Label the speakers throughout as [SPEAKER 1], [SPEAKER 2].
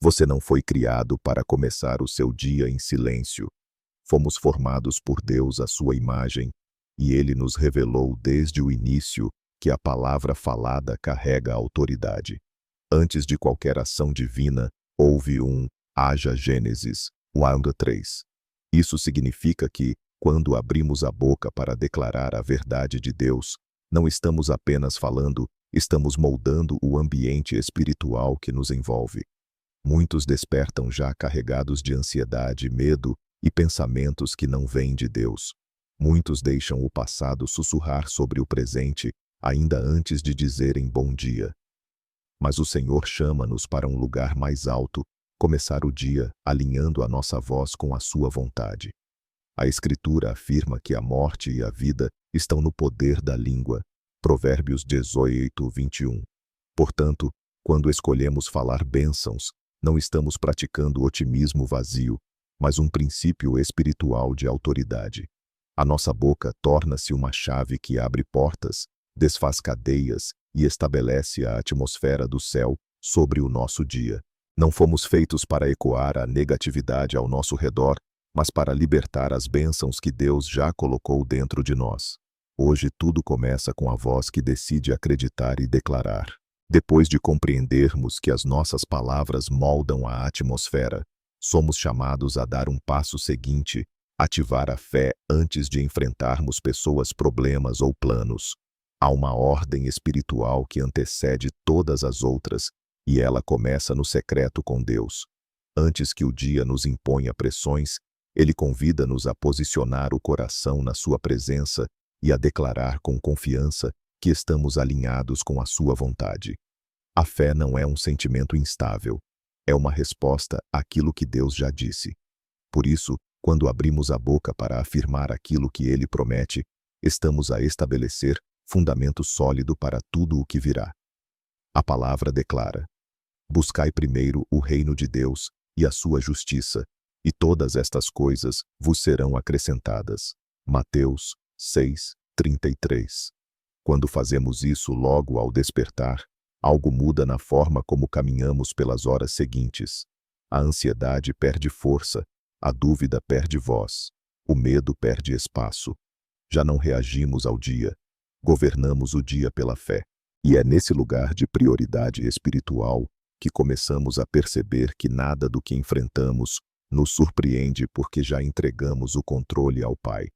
[SPEAKER 1] Você não foi criado para começar o seu dia em silêncio. Fomos formados por Deus à sua imagem, e Ele nos revelou desde o início que a palavra falada carrega autoridade. Antes de qualquer ação divina, houve haja Gênesis 1:3. Isso significa que, quando abrimos a boca para declarar a verdade de Deus, não estamos apenas falando, estamos moldando o ambiente espiritual que nos envolve. Muitos despertam já carregados de ansiedade, medo e pensamentos que não vêm de Deus. Muitos deixam o passado sussurrar sobre o presente, ainda antes de dizerem bom dia. Mas o Senhor chama-nos para um lugar mais alto, começar o dia alinhando a nossa voz com a sua vontade. A Escritura afirma que a morte e a vida estão no poder da língua. Provérbios 18:21. Portanto, quando escolhemos falar bênçãos, não estamos praticando otimismo vazio, mas um princípio espiritual de autoridade. A nossa boca torna-se uma chave que abre portas, desfaz cadeias e estabelece a atmosfera do céu sobre o nosso dia. Não fomos feitos para ecoar a negatividade ao nosso redor, mas para libertar as bênçãos que Deus já colocou dentro de nós. Hoje tudo começa com a voz que decide acreditar e declarar. Depois de compreendermos que as nossas palavras moldam a atmosfera, somos chamados a dar um passo seguinte, ativar a fé antes de enfrentarmos pessoas, problemas ou planos. Há uma ordem espiritual que antecede todas as outras, e ela começa no secreto com Deus. Antes que o dia nos imponha pressões, Ele convida-nos a posicionar o coração na sua presença e a declarar com confiança que estamos alinhados com a sua vontade. A fé não é um sentimento instável, é uma resposta àquilo que Deus já disse. Por isso, quando abrimos a boca para afirmar aquilo que Ele promete, estamos a estabelecer fundamento sólido para tudo o que virá. A palavra declara: buscai primeiro o reino de Deus e a sua justiça, e todas estas coisas vos serão acrescentadas. Mateus 6:33. Quando fazemos isso logo ao despertar, algo muda na forma como caminhamos pelas horas seguintes. A ansiedade perde força, a dúvida perde voz, o medo perde espaço. Já não reagimos ao dia, governamos o dia pela fé. E é nesse lugar de prioridade espiritual que começamos a perceber que nada do que enfrentamos nos surpreende porque já entregamos o controle ao Pai.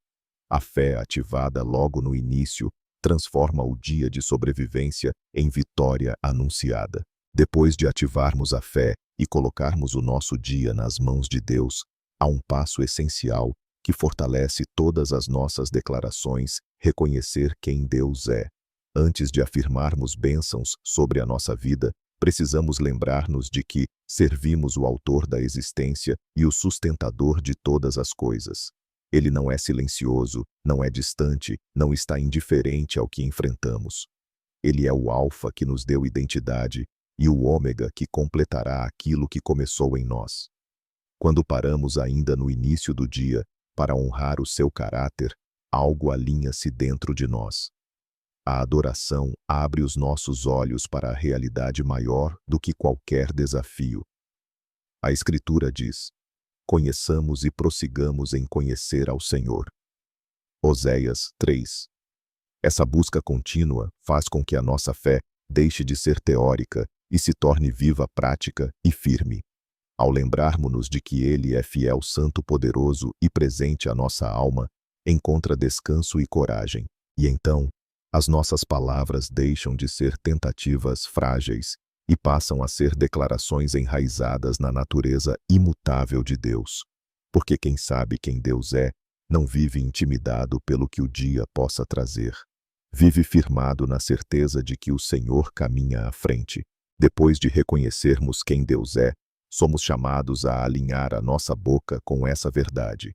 [SPEAKER 1] A fé ativada logo no início transforma o dia de sobrevivência em vitória anunciada. Depois de ativarmos a fé e colocarmos o nosso dia nas mãos de Deus, há um passo essencial que fortalece todas as nossas declarações: reconhecer quem Deus é. Antes de afirmarmos bênçãos sobre a nossa vida, precisamos lembrar-nos de que servimos o Autor da existência e o sustentador de todas as coisas. Ele não é silencioso, não é distante, não está indiferente ao que enfrentamos. Ele é o Alfa que nos deu identidade e o Ômega que completará aquilo que começou em nós. Quando paramos ainda no início do dia para honrar o seu caráter, algo alinha-se dentro de nós. A adoração abre os nossos olhos para a realidade maior do que qualquer desafio. A Escritura diz: conheçamos e prossigamos em conhecer ao Senhor. Oséias 3. Essa busca contínua faz com que a nossa fé deixe de ser teórica e se torne viva, prática e firme. Ao lembrarmos-nos de que Ele é fiel, santo, poderoso e presente, a nossa alma encontra descanso e coragem. E então, as nossas palavras deixam de ser tentativas frágeis e passam a ser declarações enraizadas na natureza imutável de Deus. Porque quem sabe quem Deus é, não vive intimidado pelo que o dia possa trazer. Vive firmado na certeza de que o Senhor caminha à frente. Depois de reconhecermos quem Deus é, somos chamados a alinhar a nossa boca com essa verdade.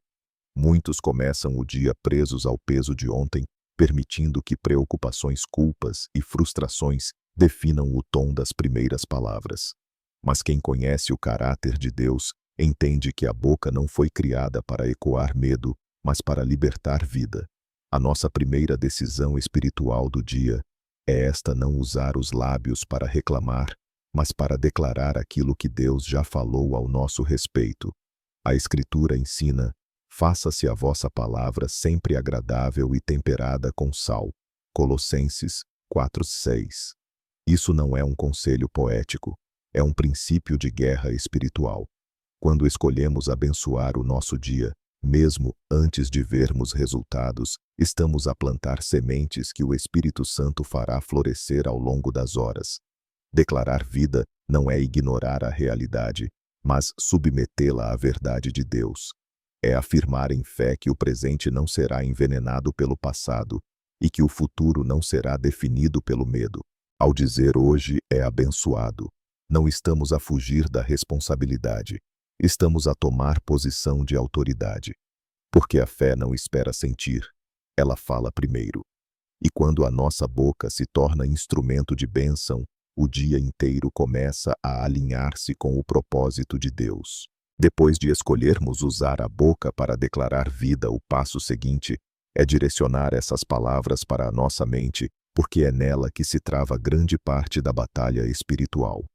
[SPEAKER 1] Muitos começam o dia presos ao peso de ontem, permitindo que preocupações, culpas e frustrações definam o tom das primeiras palavras. Mas quem conhece o caráter de Deus entende que a boca não foi criada para ecoar medo, mas para libertar vida. A nossa primeira decisão espiritual do dia é esta: não usar os lábios para reclamar, mas para declarar aquilo que Deus já falou ao nosso respeito. A Escritura ensina: faça-se a vossa palavra sempre agradável e temperada com sal. Colossenses 4:6. Isso não é um conselho poético, é um princípio de guerra espiritual. Quando escolhemos abençoar o nosso dia, mesmo antes de vermos resultados, estamos a plantar sementes que o Espírito Santo fará florescer ao longo das horas. Declarar vida não é ignorar a realidade, mas submetê-la à verdade de Deus. É afirmar em fé que o presente não será envenenado pelo passado e que o futuro não será definido pelo medo. Ao dizer hoje é abençoado, não estamos a fugir da responsabilidade, estamos a tomar posição de autoridade. Porque a fé não espera sentir, ela fala primeiro. E quando a nossa boca se torna instrumento de bênção, o dia inteiro começa a alinhar-se com o propósito de Deus. Depois de escolhermos usar a boca para declarar vida, o passo seguinte é direcionar essas palavras para a nossa mente, porque é nela que se trava grande parte da batalha espiritual.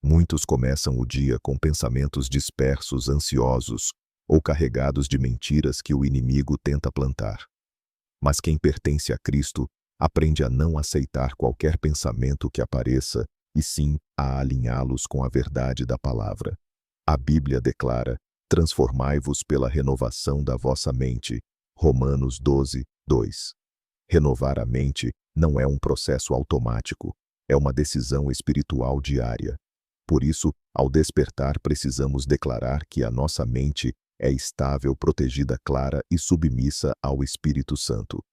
[SPEAKER 1] Muitos começam o dia com pensamentos dispersos, ansiosos ou carregados de mentiras que o inimigo tenta plantar. Mas quem pertence a Cristo aprende a não aceitar qualquer pensamento que apareça, e sim a alinhá-los com a verdade da palavra. A Bíblia declara: transformai-vos pela renovação da vossa mente. Romanos 12:2. Renovar a mente não é um processo automático, é uma decisão espiritual diária. Por isso, ao despertar, precisamos declarar que a nossa mente é estável, protegida, clara e submissa ao Espírito Santo.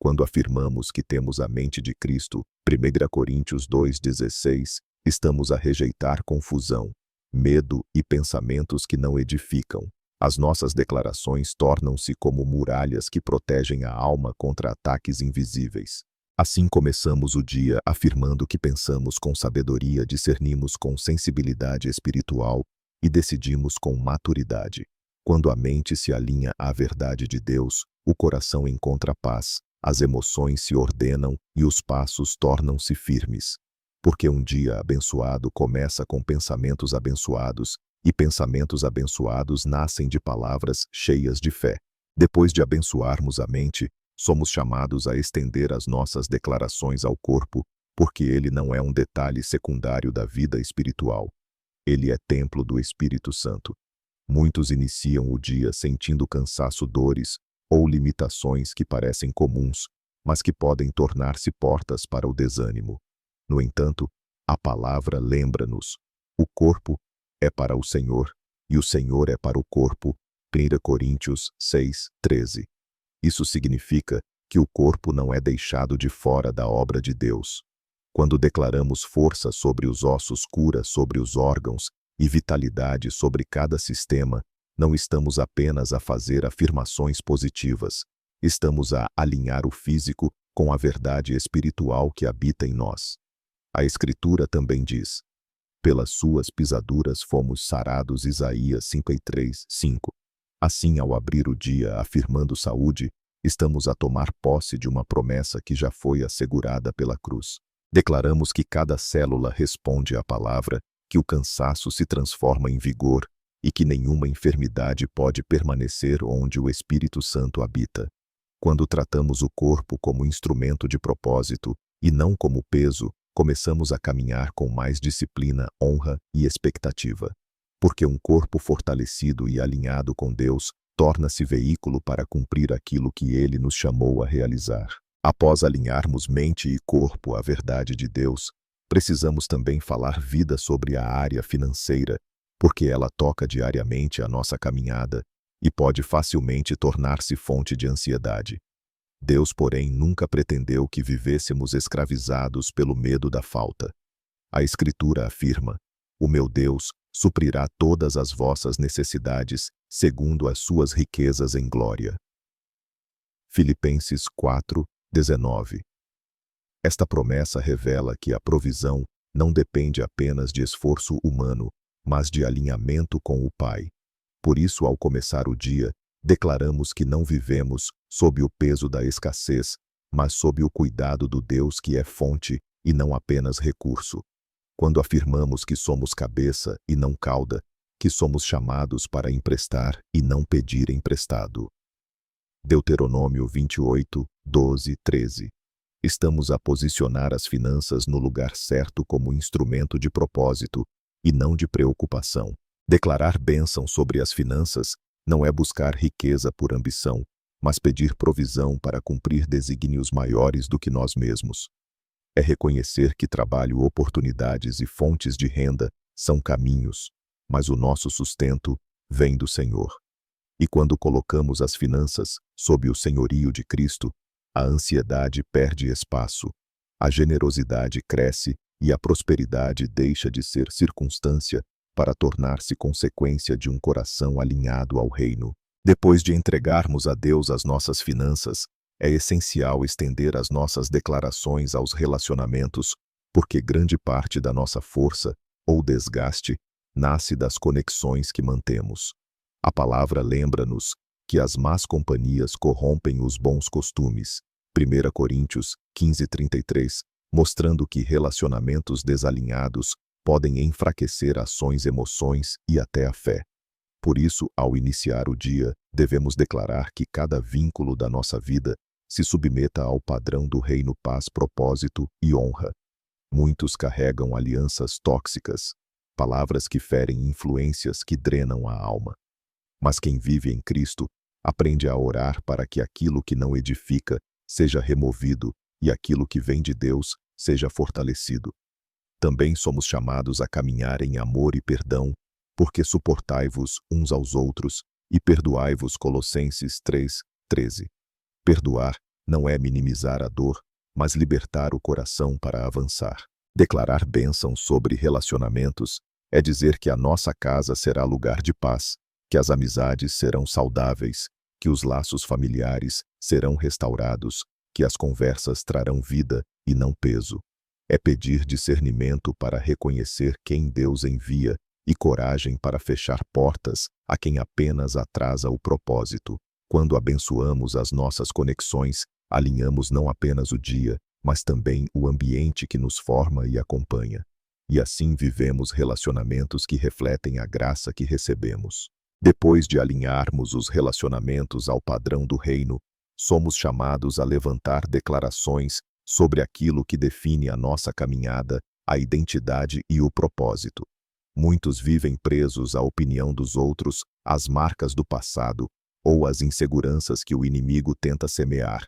[SPEAKER 1] Quando afirmamos que temos a mente de Cristo, 1 Coríntios 2:16, estamos a rejeitar confusão, medo e pensamentos que não edificam. As nossas declarações tornam-se como muralhas que protegem a alma contra ataques invisíveis. Assim começamos o dia afirmando que pensamos com sabedoria, discernimos com sensibilidade espiritual e decidimos com maturidade. Quando a mente se alinha à verdade de Deus, o coração encontra paz, as emoções se ordenam e os passos tornam-se firmes. Porque um dia abençoado começa com pensamentos abençoados, e pensamentos abençoados nascem de palavras cheias de fé. Depois de abençoarmos a mente, somos chamados a estender as nossas declarações ao corpo, porque ele não é um detalhe secundário da vida espiritual. Ele é templo do Espírito Santo. Muitos iniciam o dia sentindo cansaço, dores ou limitações que parecem comuns, mas que podem tornar-se portas para o desânimo. No entanto, a palavra lembra-nos: o corpo é para o Senhor, e o Senhor é para o corpo. 1 Coríntios 6:13. Isso significa que o corpo não é deixado de fora da obra de Deus. Quando declaramos força sobre os ossos, cura sobre os órgãos e vitalidade sobre cada sistema, não estamos apenas a fazer afirmações positivas, estamos a alinhar o físico com a verdade espiritual que habita em nós. A Escritura também diz: pelas suas pisaduras fomos sarados. Isaías 53:5. Assim, ao abrir o dia afirmando saúde, estamos a tomar posse de uma promessa que já foi assegurada pela cruz. Declaramos que cada célula responde à palavra, que o cansaço se transforma em vigor e que nenhuma enfermidade pode permanecer onde o Espírito Santo habita. Quando tratamos o corpo como instrumento de propósito e não como peso, começamos a caminhar com mais disciplina, honra e expectativa. Porque um corpo fortalecido e alinhado com Deus torna-se veículo para cumprir aquilo que Ele nos chamou a realizar. Após alinharmos mente e corpo à verdade de Deus, precisamos também falar vida sobre a área financeira, porque ela toca diariamente a nossa caminhada e pode facilmente tornar-se fonte de ansiedade. Deus, porém, nunca pretendeu que vivêssemos escravizados pelo medo da falta. A Escritura afirma: o meu Deus suprirá todas as vossas necessidades, segundo as suas riquezas em glória. Filipenses 4:19. Esta promessa revela que a provisão não depende apenas de esforço humano, mas de alinhamento com o Pai. Por isso, ao começar o dia, declaramos que não vivemos sob o peso da escassez, mas sob o cuidado do Deus que é fonte e não apenas recurso. Quando afirmamos que somos cabeça e não cauda, que somos chamados para emprestar e não pedir emprestado. Deuteronômio 28, 12, 13. Estamos a posicionar as finanças no lugar certo como instrumento de propósito e não de preocupação. Declarar bênção sobre as finanças não é buscar riqueza por ambição, mas pedir provisão para cumprir desígnios maiores do que nós mesmos. É reconhecer que trabalho, oportunidades e fontes de renda são caminhos, mas o nosso sustento vem do Senhor. E quando colocamos as finanças sob o senhorio de Cristo, a ansiedade perde espaço, a generosidade cresce e a prosperidade deixa de ser circunstância para tornar-se consequência de um coração alinhado ao reino. Depois de entregarmos a Deus as nossas finanças, é essencial estender as nossas declarações aos relacionamentos, porque grande parte da nossa força ou desgaste nasce das conexões que mantemos. A palavra lembra-nos que as más companhias corrompem os bons costumes. 1 Coríntios 15:33, mostrando que relacionamentos desalinhados podem enfraquecer ações, emoções e até a fé. Por isso, ao iniciar o dia, devemos declarar que cada vínculo da nossa vida se submeta ao padrão do reino: paz, propósito e honra. Muitos carregam alianças tóxicas, palavras que ferem, influências que drenam a alma. Mas quem vive em Cristo aprende a orar para que aquilo que não edifica seja removido e aquilo que vem de Deus seja fortalecido. Também somos chamados a caminhar em amor e perdão, porque suportai-vos uns aos outros e perdoai-vos. Colossenses 3:13. Perdoar não é minimizar a dor, mas libertar o coração para avançar. Declarar bênção sobre relacionamentos é dizer que a nossa casa será lugar de paz, que as amizades serão saudáveis, que os laços familiares serão restaurados, que as conversas trarão vida e não peso. É pedir discernimento para reconhecer quem Deus envia e coragem para fechar portas a quem apenas atrasa o propósito. Quando abençoamos as nossas conexões, alinhamos não apenas o dia, mas também o ambiente que nos forma e acompanha. E assim vivemos relacionamentos que refletem a graça que recebemos. Depois de alinharmos os relacionamentos ao padrão do reino, somos chamados a levantar declarações sobre aquilo que define a nossa caminhada, a identidade e o propósito. Muitos vivem presos à opinião dos outros, às marcas do passado ou às inseguranças que o inimigo tenta semear.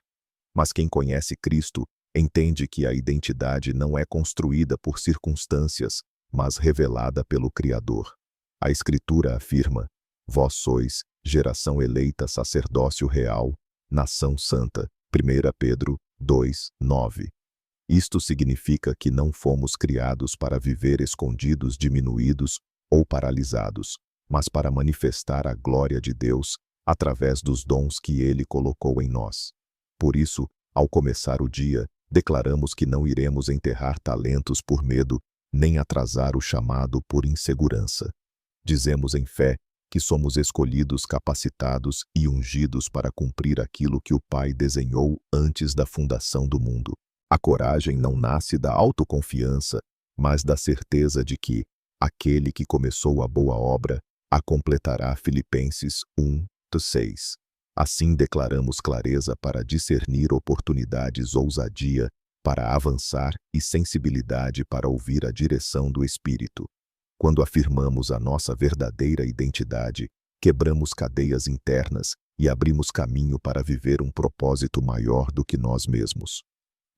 [SPEAKER 1] Mas quem conhece Cristo entende que a identidade não é construída por circunstâncias, mas revelada pelo Criador. A Escritura afirma: vós sois geração eleita, sacerdócio real, nação santa. 1 Pedro 2:9. Isto significa que não fomos criados para viver escondidos, diminuídos ou paralisados, mas para manifestar a glória de Deus através dos dons que Ele colocou em nós. Por isso, ao começar o dia, declaramos que não iremos enterrar talentos por medo, nem atrasar o chamado por insegurança. Dizemos em fé que somos escolhidos, capacitados e ungidos para cumprir aquilo que o Pai desenhou antes da fundação do mundo. A coragem não nasce da autoconfiança, mas da certeza de que aquele que começou a boa obra a completará. Filipenses 1:6. Assim declaramos clareza para discernir oportunidades, ousadia para avançar e sensibilidade para ouvir a direção do Espírito. Quando afirmamos a nossa verdadeira identidade, quebramos cadeias internas e abrimos caminho para viver um propósito maior do que nós mesmos.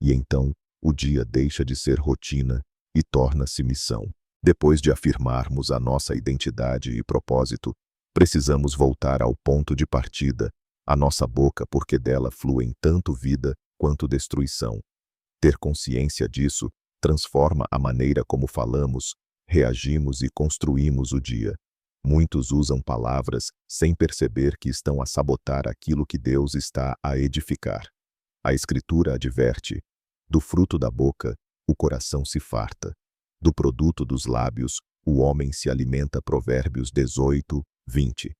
[SPEAKER 1] E então, o dia deixa de ser rotina e torna-se missão. Depois de afirmarmos a nossa identidade e propósito, precisamos voltar ao ponto de partida, a nossa boca, porque dela fluem tanto vida quanto destruição. Ter consciência disso transforma a maneira como falamos, reagimos e construímos o dia. Muitos usam palavras sem perceber que estão a sabotar aquilo que Deus está a edificar. A Escritura adverte: do fruto da boca, o coração se farta. Do produto dos lábios, o homem se alimenta. Provérbios 18:20.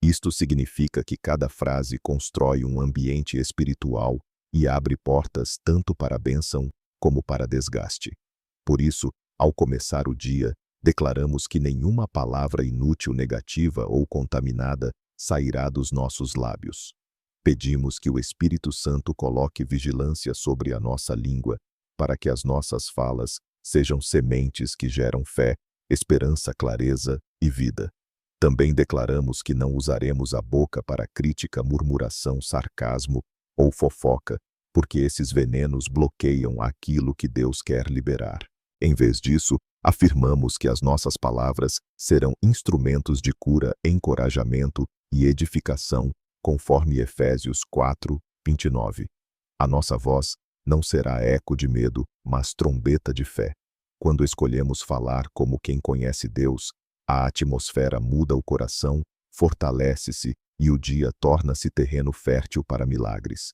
[SPEAKER 1] Isto significa que cada frase constrói um ambiente espiritual e abre portas tanto para a bênção como para desgaste. Por isso, Ao começar o dia, declaramos que nenhuma palavra inútil, negativa ou contaminada sairá dos nossos lábios. Pedimos que o Espírito Santo coloque vigilância sobre a nossa língua, para que as nossas falas sejam sementes que geram fé, esperança, clareza e vida. Também declaramos que não usaremos a boca para crítica, murmuração, sarcasmo ou fofoca, porque esses venenos bloqueiam aquilo que Deus quer liberar. Em vez disso, afirmamos que as nossas palavras serão instrumentos de cura, encorajamento e edificação, conforme Efésios 4:29. A nossa voz não será eco de medo, mas trombeta de fé. Quando escolhemos falar como quem conhece Deus, a atmosfera muda o coração, fortalece-se e o dia torna-se terreno fértil para milagres.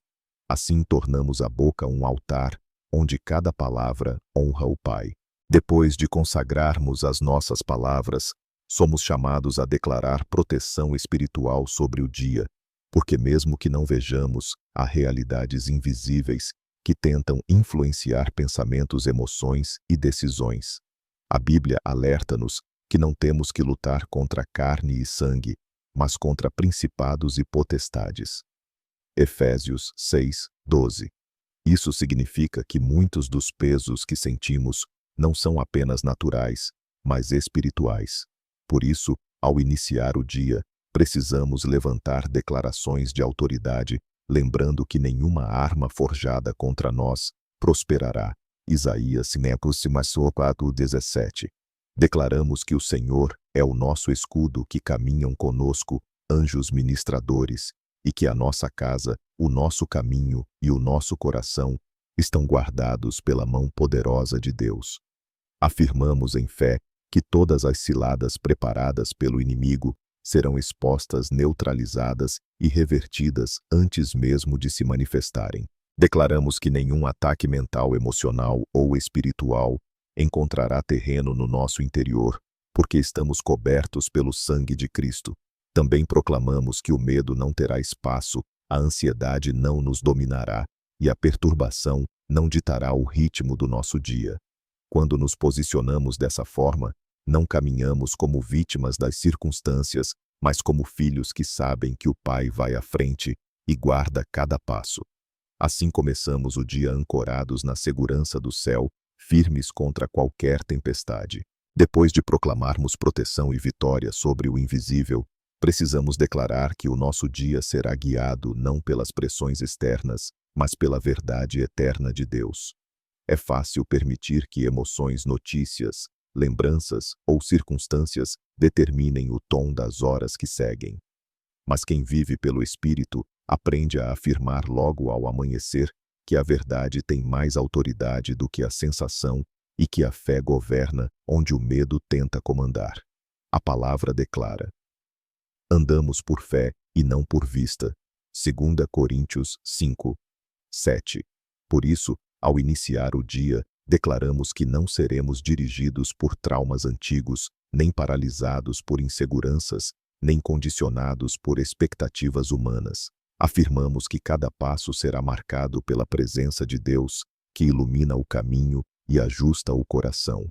[SPEAKER 1] Assim tornamos a boca um altar, onde cada palavra honra o Pai. Depois de consagrarmos as nossas palavras, somos chamados a declarar proteção espiritual sobre o dia, porque mesmo que não vejamos, há realidades invisíveis que tentam influenciar pensamentos, emoções e decisões. A Bíblia alerta-nos que não temos que lutar contra carne e sangue, mas contra principados e potestades. Efésios 6:12. Isso significa que muitos dos pesos que sentimos não são apenas naturais, mas espirituais. Por isso, ao iniciar o dia, precisamos levantar declarações de autoridade, lembrando que nenhuma arma forjada contra nós prosperará. Isaías 4:17. Declaramos que o Senhor é o nosso escudo, que caminham conosco anjos ministradores, e que a nossa casa, o nosso caminho e o nosso coração estão guardados pela mão poderosa de Deus. Afirmamos em fé que todas as ciladas preparadas pelo inimigo serão expostas, neutralizadas e revertidas antes mesmo de se manifestarem. Declaramos que nenhum ataque mental, emocional ou espiritual encontrará terreno no nosso interior, porque estamos cobertos pelo sangue de Cristo. Também proclamamos que o medo não terá espaço, a ansiedade não nos dominará e a perturbação não ditará o ritmo do nosso dia. Quando nos posicionamos dessa forma, não caminhamos como vítimas das circunstâncias, mas como filhos que sabem que o Pai vai à frente e guarda cada passo. Assim começamos o dia ancorados na segurança do céu, firmes contra qualquer tempestade. Depois de proclamarmos proteção e vitória sobre o invisível, precisamos declarar que o nosso dia será guiado não pelas pressões externas, mas pela verdade eterna de Deus. É fácil permitir que emoções, notícias, lembranças ou circunstâncias determinem o tom das horas que seguem. Mas quem vive pelo Espírito aprende a afirmar logo ao amanhecer que a verdade tem mais autoridade do que a sensação e que a fé governa onde o medo tenta comandar. A palavra declara: andamos por fé e não por vista. 2 Coríntios 5:7. Por isso, ao iniciar o dia, declaramos que não seremos dirigidos por traumas antigos, nem paralisados por inseguranças, nem condicionados por expectativas humanas. Afirmamos que cada passo será marcado pela presença de Deus, que ilumina o caminho e ajusta o coração.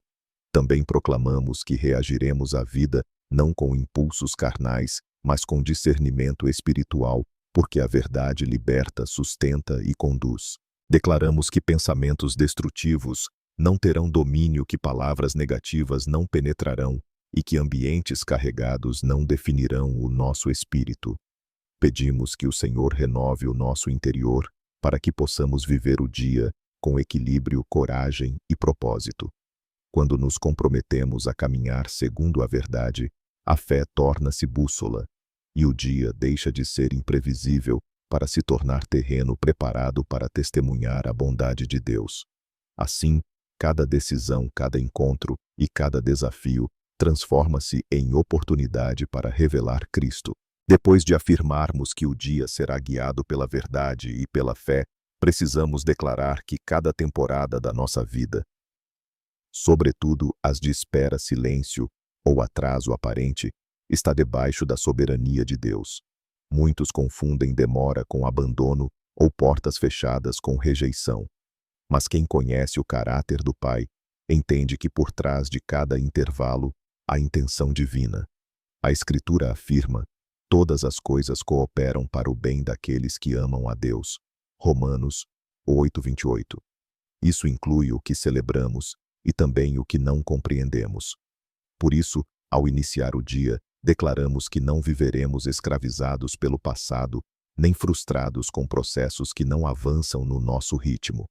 [SPEAKER 1] Também proclamamos que reagiremos à vida não com impulsos carnais, mas com discernimento espiritual, porque a verdade liberta, sustenta e conduz. Declaramos que pensamentos destrutivos não terão domínio, que palavras negativas não penetrarão e que ambientes carregados não definirão o nosso espírito. Pedimos que o Senhor renove o nosso interior para que possamos viver o dia com equilíbrio, coragem e propósito. Quando nos comprometemos a caminhar segundo a verdade, a fé torna-se bússola e o dia deixa de ser imprevisível para se tornar terreno preparado para testemunhar a bondade de Deus. Assim, cada decisão, cada encontro e cada desafio transforma-se em oportunidade para revelar Cristo. Depois de afirmarmos que o dia será guiado pela verdade e pela fé, precisamos declarar que cada temporada da nossa vida, sobretudo as de espera, silêncio ou atraso aparente, está debaixo da soberania de Deus. Muitos confundem demora com abandono ou portas fechadas com rejeição. Mas quem conhece o caráter do Pai Entende que por trás de cada intervalo há intenção divina. A Escritura afirma: todas as coisas cooperam para o bem daqueles que amam a Deus. Romanos 8:28. Isso inclui o que celebramos e também o que não compreendemos. Por isso, ao iniciar o dia, declaramos que não viveremos escravizados pelo passado, nem frustrados com processos que não avançam no nosso ritmo.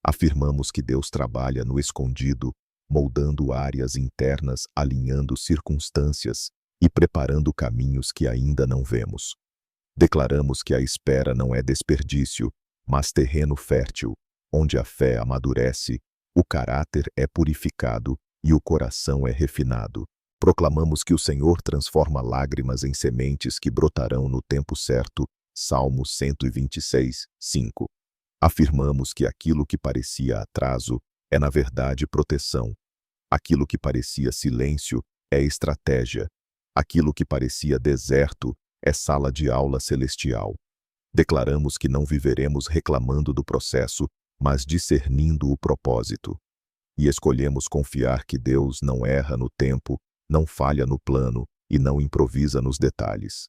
[SPEAKER 1] Afirmamos que Deus trabalha no escondido, moldando áreas internas, alinhando circunstâncias e preparando caminhos que ainda não vemos. Declaramos que a espera não é desperdício, mas terreno fértil, onde a fé amadurece, o caráter é purificado e o coração é refinado. Proclamamos que o Senhor transforma lágrimas em sementes que brotarão no tempo certo. Salmo 126, 5. Afirmamos que aquilo que parecia atraso é na verdade proteção. Aquilo que parecia silêncio é estratégia. Aquilo que parecia deserto é sala de aula celestial. Declaramos que não viveremos reclamando do processo, mas discernindo o propósito. E escolhemos confiar que Deus não erra no tempo, não falha no plano e não improvisa nos detalhes.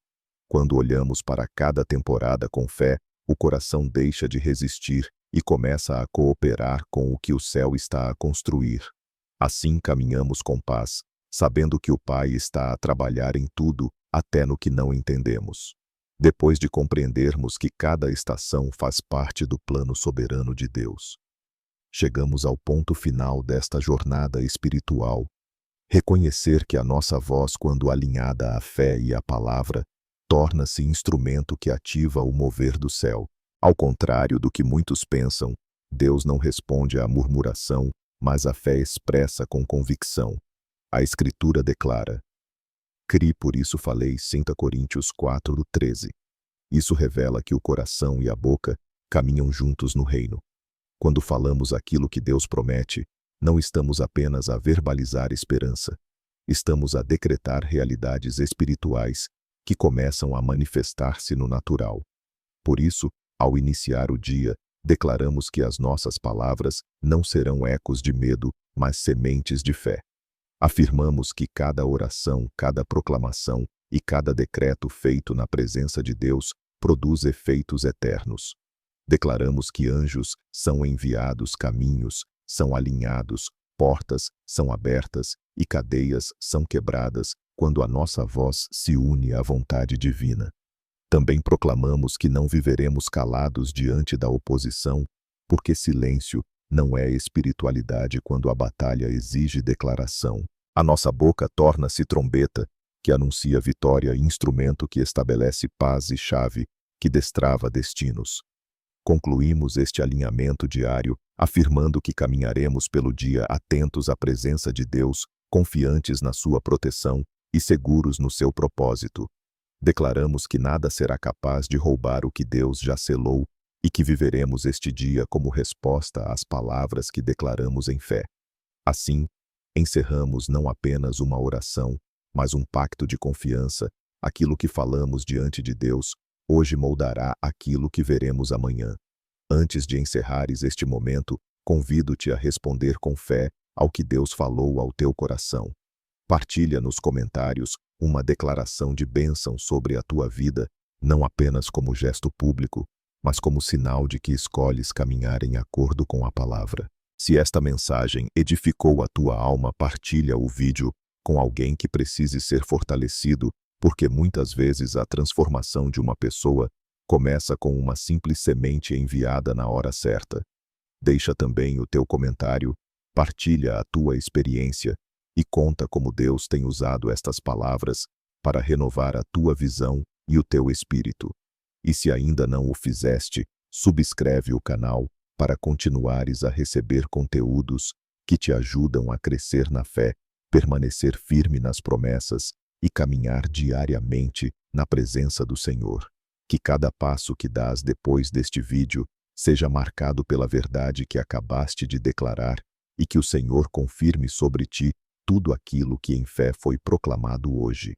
[SPEAKER 1] Quando olhamos para cada temporada com fé, o coração deixa de resistir e começa a cooperar com o que o céu está a construir. Assim caminhamos com paz, sabendo que o Pai está a trabalhar em tudo, até no que não entendemos. Depois de compreendermos que cada estação faz parte do plano soberano de Deus, chegamos ao ponto final desta jornada espiritual. Reconhecer que a nossa voz, quando alinhada à fé e à palavra, torna-se instrumento que ativa o mover do céu. Ao contrário do que muitos pensam, Deus não responde à murmuração, mas à fé expressa com convicção. A Escritura declara: "Cri, por isso falei", 2 Coríntios 4:13. Isso revela que o coração e a boca caminham juntos no reino. Quando falamos aquilo que Deus promete, não estamos apenas a verbalizar esperança. Estamos a decretar realidades espirituais que começam a manifestar-se no natural. Por isso, ao iniciar o dia, declaramos que as nossas palavras não serão ecos de medo, mas sementes de fé. Afirmamos que cada oração, cada proclamação e cada decreto feito na presença de Deus produz efeitos eternos. Declaramos que anjos são enviados, caminhos são alinhados, portas são abertas e cadeias são quebradas quando a nossa voz se une à vontade divina. Também proclamamos que não viveremos calados diante da oposição, porque silêncio não é espiritualidade quando a batalha exige declaração. A nossa boca torna-se trombeta, que anuncia vitória, instrumento que estabelece paz e chave que destrava destinos. Concluímos este alinhamento diário, afirmando que caminharemos pelo dia atentos à presença de Deus, confiantes na sua proteção e seguros no seu propósito. Declaramos que nada será capaz de roubar o que Deus já selou e que viveremos este dia como resposta às palavras que declaramos em fé. Assim, encerramos não apenas uma oração, mas um pacto de confiança. Aquilo que falamos diante de Deus hoje moldará aquilo que veremos amanhã. Antes de encerrares este momento, convido-te a responder com fé ao que Deus falou ao teu coração. Partilha nos comentários uma declaração de bênção sobre a tua vida, não apenas como gesto público, mas como sinal de que escolhes caminhar em acordo com a palavra. Se esta mensagem edificou a tua alma, partilha o vídeo com alguém que precise ser fortalecido, porque muitas vezes a transformação de uma pessoa começa com uma simples semente enviada na hora certa. Deixa também o teu comentário, partilha a tua experiência e conta como Deus tem usado estas palavras para renovar a tua visão e o teu espírito. E se ainda não o fizeste, subscreve o canal para continuares a receber conteúdos que te ajudam a crescer na fé, permanecer firme nas promessas e caminhar diariamente na presença do Senhor. Que cada passo que dás depois deste vídeo seja marcado pela verdade que acabaste de declarar e que o Senhor confirme sobre ti tudo aquilo que em fé foi proclamado hoje.